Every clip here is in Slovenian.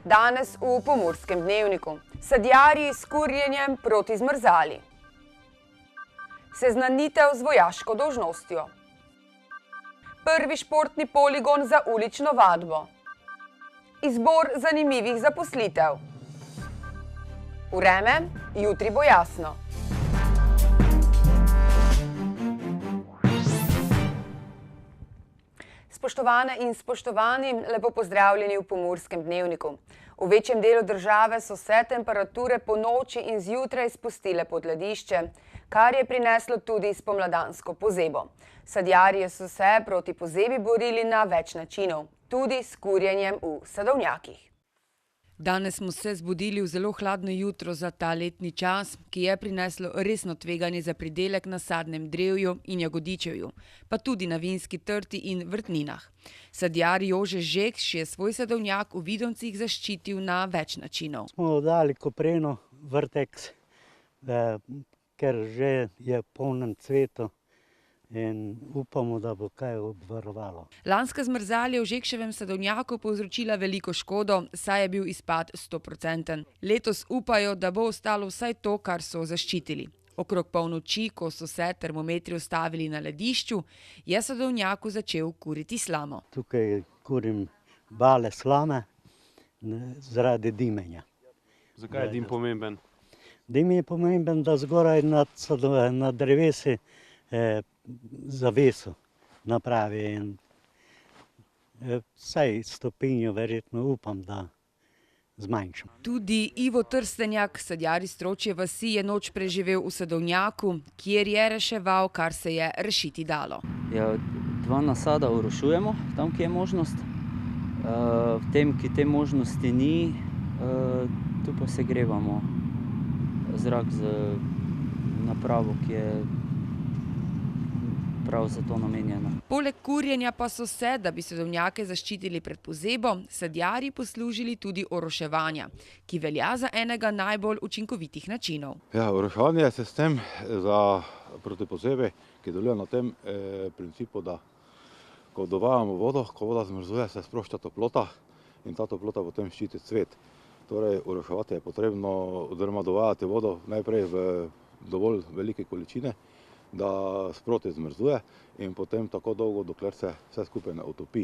Danes v Pomurskem dnevniku. Sadjarji s kurjenjem proti zmrzali. Seznanitev z vojaško dolžnostjo. Prvi športni poligon za ulično vadbo. Izbor zanimivih zaposlitev. Vreme, jutri bo jasno. Spoštovane in spoštovani, lepo pozdravljeni v Pomurskem dnevniku. V večjem delu države so se temperature po noči in zjutraj spustile pod ledišče, kar je prineslo tudi spomladansko pozebo. Sadjarji so se proti pozebi borili na več načinov, tudi s kurjenjem v sadovnjakih. Danes smo se zbudili v zelo hladno jutro za ta letni čas, ki je prineslo resno tveganje za pridelek na sadnem drevju in jagodičevju, pa tudi na vinski trti in vrtninah. Sadjar Jože Žeks je svoj sadovnjak v Vidoncih zaščitil na več načinov. Smo dali kopreno, vrteks, ker že je polnem cvetu. In upamo, da bo kaj obvarovalo. Lanska zmrzal je v Žekševem sadovnjaku povzročila veliko škodo, saj je bil izpad 100%. Letos upajo, da bo ostalo vsaj to, kar so zaščitili. Okrog polnoči, ko so se termometri ustavili na ledišču, je sadovnjaku začel kuriti slamo. Tukaj kurim bale slame zaradi dimenja. Zakaj je dim pomemben? Dim je pomemben, da zgoraj na drevesi zaveso napravi in vsaj stopinjo verjetno upam, da zmanjšam. Tudi Ivo Trstenjak, sadjar iz Stročje vasi, je noč preživel v sadovnjaku, kjer je reševal, kar se je rešiti dalo. Ja, 2 nasada orošujemo, tam, ki je možnost. V tem, ki te možnosti ni, tu pa segrevamo zrak z napravo, ki je prav za to namenjena. Poleg kurjenja pa so se, da bi sadovnjake zaščitili pred pozebo, sadjarji poslužili tudi oroševanja, ki velja za enega najbolj učinkovitih načinov. Ja, oroševanje je sistem proti pozebi, ki deluje na tem principu, da ko dovajamo vodo, ko voda zmrzuje, se sprošča toplota in ta toplota potem ščiti cvet. Torej, oroševati je potrebno, oziroma dovajati vodo najprej v dovolj velike količine, da sproti zmrzuje in potem tako dolgo, dokler se vse skupaj ne otopi.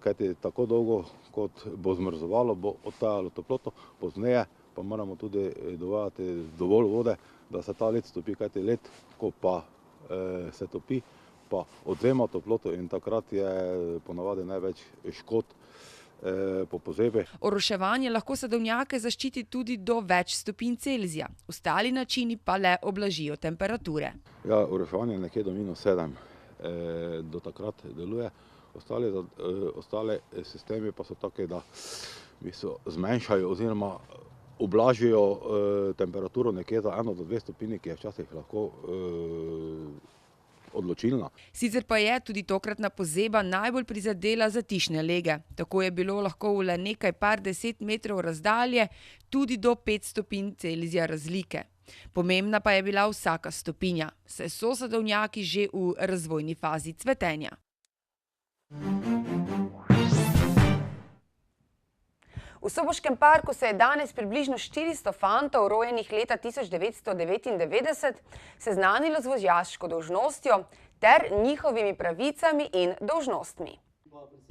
Kajti tako dolgo, kot bo zmrzovalo, bo odtajalo toploto, pozneje pa moramo tudi dovajati dovolj vode, da se ta led stopi, kajti led, ko pa se topi, pa odvzema toploto in takrat je ponavadi največ škod po pozebi. Oroševanje lahko sadovnjake zaščiti tudi do več stopinj Celzija. Ostali načini pa le oblažijo temperature. Ja, oroševanje nekje do -7 do takrat deluje. Ostale sistemi pa so taki, da zmanjšajo oziroma oblažijo temperaturo nekje za 1 do 2 stopinji, ki je včasih lahko odločilna. Sicer pa je tudi tokratna pozeba najbolj prizadela zatišne lege. Tako je bilo lahko v le nekaj par 10 metrov razdalje tudi do 5 stopinj Celzija razlike. Pomembna pa je bila vsaka stopinja, saj so sadovnjaki že v razvojni fazi cvetenja. V Soboškem parku se je danes približno 400 fantov, rojenih leta 1999, seznanilo z vojaško dolžnostjo ter njihovimi pravicami in dolžnostmi.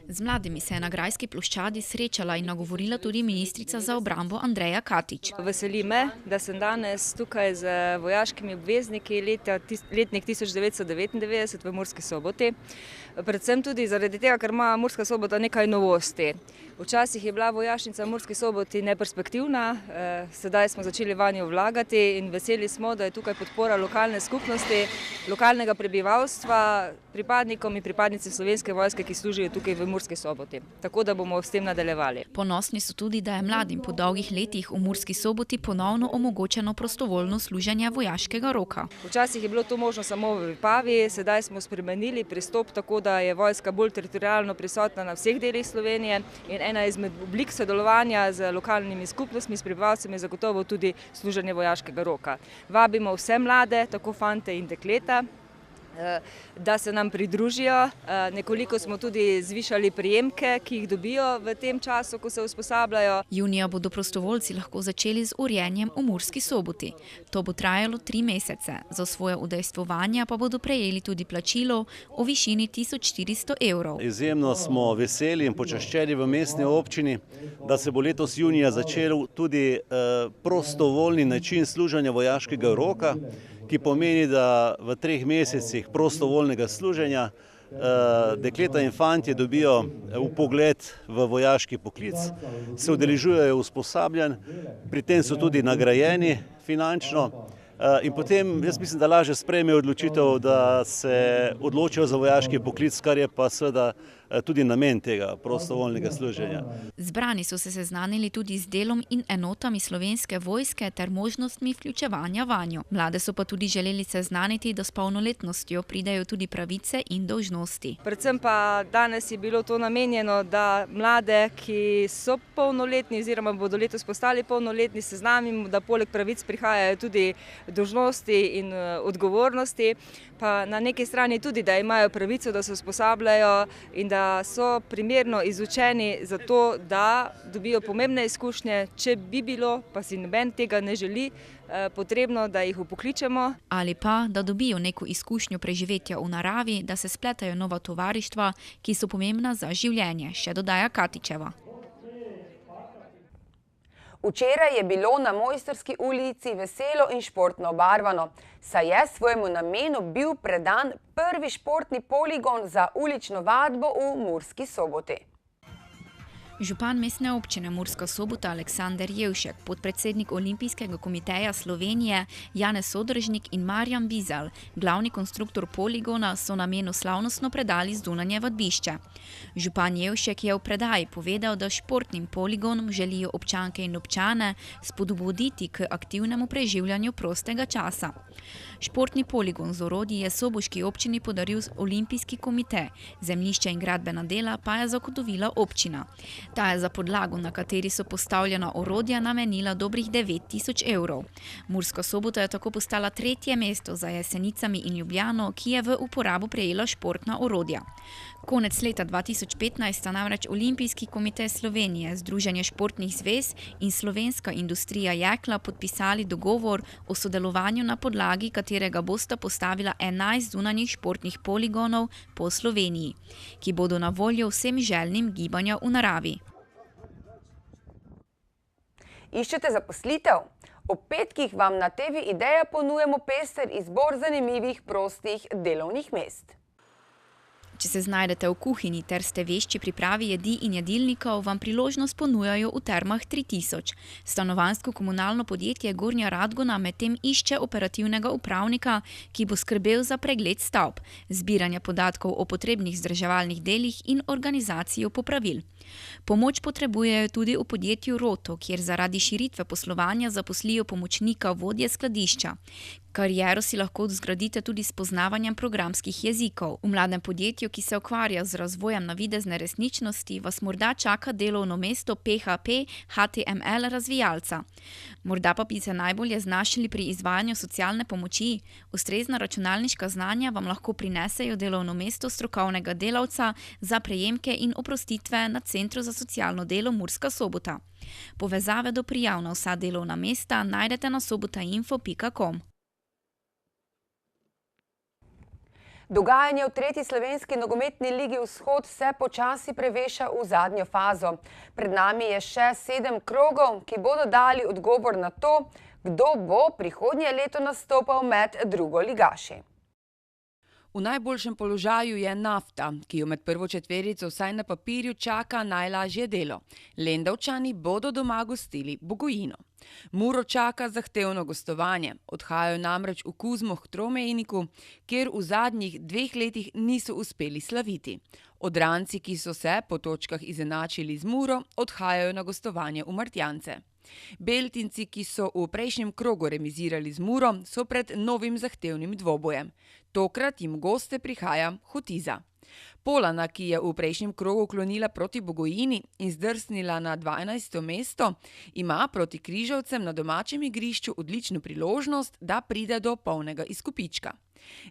Z mladimi se je na Grajski ploščadi srečala in nagovorila tudi ministrica za obrambo Andreja Katič. Veseli me, da sem danes tukaj z vojaškimi obvezniki letnik 1999 v Murski Soboti. Predvsem tudi zaradi tega, ker ima Murska Sobota nekaj novosti. Včasih je bila vojašnica v Murski Soboti neperspektivna, sedaj smo začeli vanjo vlagati in veseli smo, da je tukaj podpora lokalne skupnosti, lokalnega prebivalstva, pripadnikom in pripadnici Slovenske vojske, ki služijo tukaj v Murski Soboti. Tako da bomo s tem nadaljevali. Ponosni so tudi, da je mladim po dolgih letih v Murski Soboti ponovno omogočeno prostovoljno služenje vojaškega roka. Včasih je bilo to možno samo v Vipavi, sedaj smo spremenili pristop tako, da je vojska bolj teritorialno prisotna na vseh delih Slovenije in ena izmed oblik sodelovanja z lokalnimi skupnostmi, s prebivalcem je zagotovo tudi služenje vojaškega roka. Vabimo vse mlade, tako fante in dekleta, da se nam pridružijo. Nekoliko smo tudi zvišali prejemke, ki jih dobijo v tem času, ko se usposabljajo. Junija bodo prostovoljci lahko začeli z urjenjem v Murski Soboti. To bo trajalo 3 mesece. Za svoje udejstvovanja pa bodo prejeli tudi plačilo v višini 1400 evrov. Izjemno smo veseli in počaščeni v mestni občini, da se bo letos junija začel tudi prostovoljni način služenja vojaškega roka, ki pomeni, da v 3 mesecih prostovoljnega služenja dekleta in fantje dobijo vpogled v vojaški poklic, se udeležujejo usposabljanj, pri tem so tudi nagrajeni finančno in potem jaz mislim, da lažje sprejmejo odločitev, da se odločijo za vojaški poklic, kar je pa seveda tudi namen tega prostovoljnega služenja. Zbrani so se seznanili tudi z delom in enotami Slovenske vojske ter možnostmi vključevanja vanjo. Mlade so pa tudi želeli seznaniti, da s polnoletnostjo pridejo tudi pravice in dolžnosti. Predvsem pa danes je bilo to namenjeno, da mlade, ki so polnoletni oziroma bodo letos postali polnoletni, seznanimo, da poleg pravic prihajajo tudi dolžnosti in odgovornosti, pa na neki strani tudi, da imajo pravico, da se usposabljajo in da so primerno izučeni za to, da dobijo pomembne izkušnje, če bi bilo, pa si noben tega ne želi, potrebno, da jih vpokličemo. Ali pa, da dobijo neko izkušnjo preživetja v naravi, da se spletajo nova tovarištva, ki so pomembna za življenje, še dodaja Katičeva. Včeraj je bilo na Mojstrski ulici veselo in športno obarvano, saj je svojemu namenu bil predan prvi športni poligon za ulično vadbo v Murski Soboti. Župan mestne občine Murska Sobota Aleksander Jevšek, podpredsednik Olimpijskega komiteja Slovenije Janez Sodržnik in Marjan Bizal, glavni konstruktor poligona, so namenu slavnostno predali zunanje vadbišče. Župan Jevšek je v predaji povedal, da športnim poligonom želijo občanke in občane spodbuditi k aktivnemu preživljanju prostega časa. Športni poligon z orodji je soboški občini podaril Olimpijski komite, zemljišče in gradbena dela pa je zagotovila občina. Ta je za podlago, na kateri so postavljena orodja, namenila dobrih 9000 evrov. Murska Sobota je tako postala 3. mesto za Jesenicami in Ljubljano, ki je v uporabo prejela športna orodja. Konec leta 2015 sta namreč Olimpijski komite Slovenije, Združenje športnih zvez in Slovenska industrija jekla podpisali dogovor o sodelovanju, na podlagi katerega bosta postavila 11 zunanjih športnih poligonov po Sloveniji, ki bodo na voljo vsem željnim gibanja v naravi. Iščete zaposlitev? Ob petkih vam na TV Ideja ponujamo pester izbor zanimivih prostih delovnih mest. Če se znajdete v kuhinji ter ste vešči pripravi jedi in jedilnikov, vam priložnost ponujajo v Termah 3000. Stanovanjsko-komunalno podjetje Gornja Radgona medtem išče operativnega upravnika, ki bo skrbel za pregled stavb, zbiranje podatkov o potrebnih vzdrževalnih delih in organizacijo popravil. Pomoč potrebujejo tudi v podjetju Roto, kjer zaradi širitve poslovanja zaposlijo pomočnika vodje skladišča. Kariero si lahko zgradite tudi s poznavanjem programskih jezikov. V mladem podjetju, ki se ukvarja z razvojem navidezne resničnosti, vas morda čaka delovno mesto PHP HTML razvijalca. Morda pa bi se najbolje znašli pri izvajanju socialne pomoči. Ustrezna računalniška znanja vam lahko prinesejo delovno mesto strokovnega delavca za prejemke in oprostitve na Centru za socialno delo Murska Sobota. Povezave do prijav na vsa delovna mesta najdete na sobotainfo.com. Dogajanje v 3. slovenski nogometni ligi Vzhod se počasi preveša v zadnjo fazo. Pred nami je še 7 krogov, ki bodo dali odgovor na to, kdo bo prihodnje leto nastopal med drugoligaši. V najboljšem položaju je Nafta, ki jo med prvo četverico vsaj na papirju čaka najlažje delo. Lendavčani bodo doma gostili Bogojino. Muro čaka zahtevno gostovanje. Odhajajo namreč v Kuzmo k Tromejniku, kjer v zadnjih 2 letih niso uspeli slaviti. Odranci, ki so se po točkah izenačili z Muro, odhajajo na gostovanje v Martjance. Beltinci, ki so v prejšnjem krogu remizirali z Muro, so pred novim zahtevnim dvobojem. Tokrat jim goste prihaja Hotiza. Polana, ki je v prejšnjem krogu klonila proti Bogojini in zdrsnila na 12. mesto, ima proti Križevcem na domačem igrišču odlično priložnost, da pride do polnega izkupička.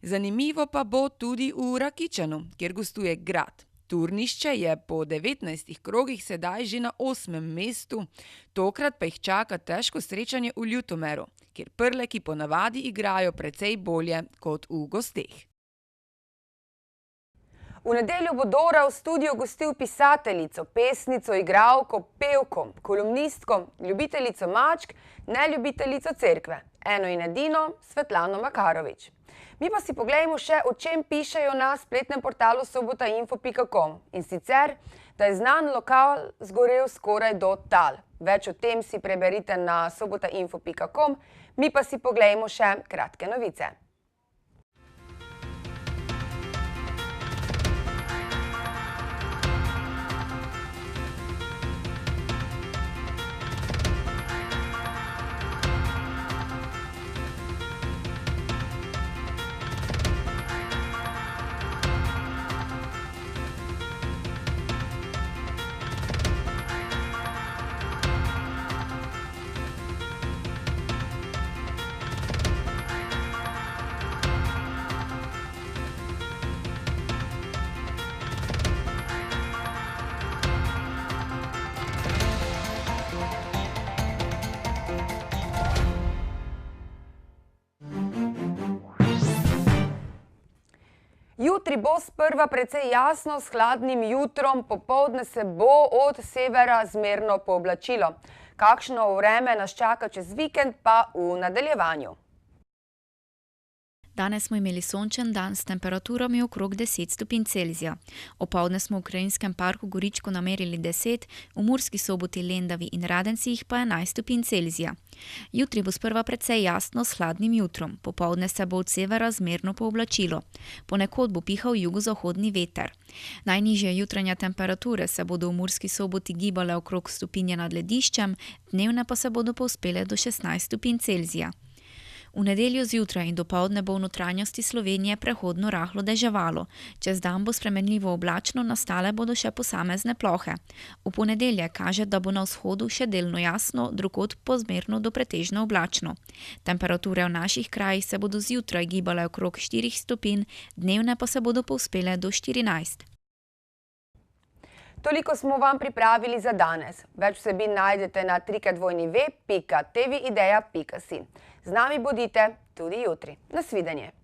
Zanimivo pa bo tudi v Rakičanu, kjer gostuje Grad. Turnišče je po 19 krogih sedaj že na 8. mestu, tokrat pa jih čaka težko srečanje v Ljutomeru, kjer Prleki ponavadi igrajo precej bolje kot v gosteh. V nedeljo bo Dora v studiu gostil pisateljico, pesnico, igralko, pevko, kolumnistko, ljubiteljico mačk, neljubiteljico cerkve, eno in edino Svetlano Makarovič. Mi pa si poglejmo še, o čem pišejo na spletnem portalu sobotainfo.com. In sicer, da je znan lokal zgorel skoraj do tal. Več o tem si preberite na sobotainfo.com, mi pa si poglejmo še kratke novice. Jutri bo sprva precej jasno s hladnim jutrom, popoldne se bo od severa zmerno pooblačilo. Kakšno vreme nas čaka čez vikend pa v nadaljevanju. Danes smo imeli sončen dan s temperaturami okrog 10 stopinj Celzija. Opoldne smo v Krajinskem parku Goričko namerili 10, v Murski Soboti, Lendavi in Radencih pa 11 stopinj Celzija. Jutri bo sprva precej jasno s hladnim jutrom, popoldne se bo od severa zmerno pooblačilo. Ponekod bo pihal jugozahodni veter. Najnižje jutranje temperature se bodo v Murski Soboti gibale okrog stopinje nad lediščem, dnevne pa se bodo povzpele do 16 stopinj Celzija. V nedeljo zjutraj in dopoldne bo v notranjosti Slovenije prehodno rahlo deževalo. Čez dan bo spremenljivo oblačno, nastale bodo še posamezne plohe. V ponedeljek kaže, da bo na vzhodu še delno jasno, drugod pa zmerno do pretežno oblačno. Temperature v naših krajih se bodo zjutraj gibale okrog 4 stopinj, dnevne pa se bodo povzpele do 14. Toliko smo vam pripravili za danes. Več vsebin najdete na www.tvideja.si. Z nami bodite tudi jutri. Nasvidenje.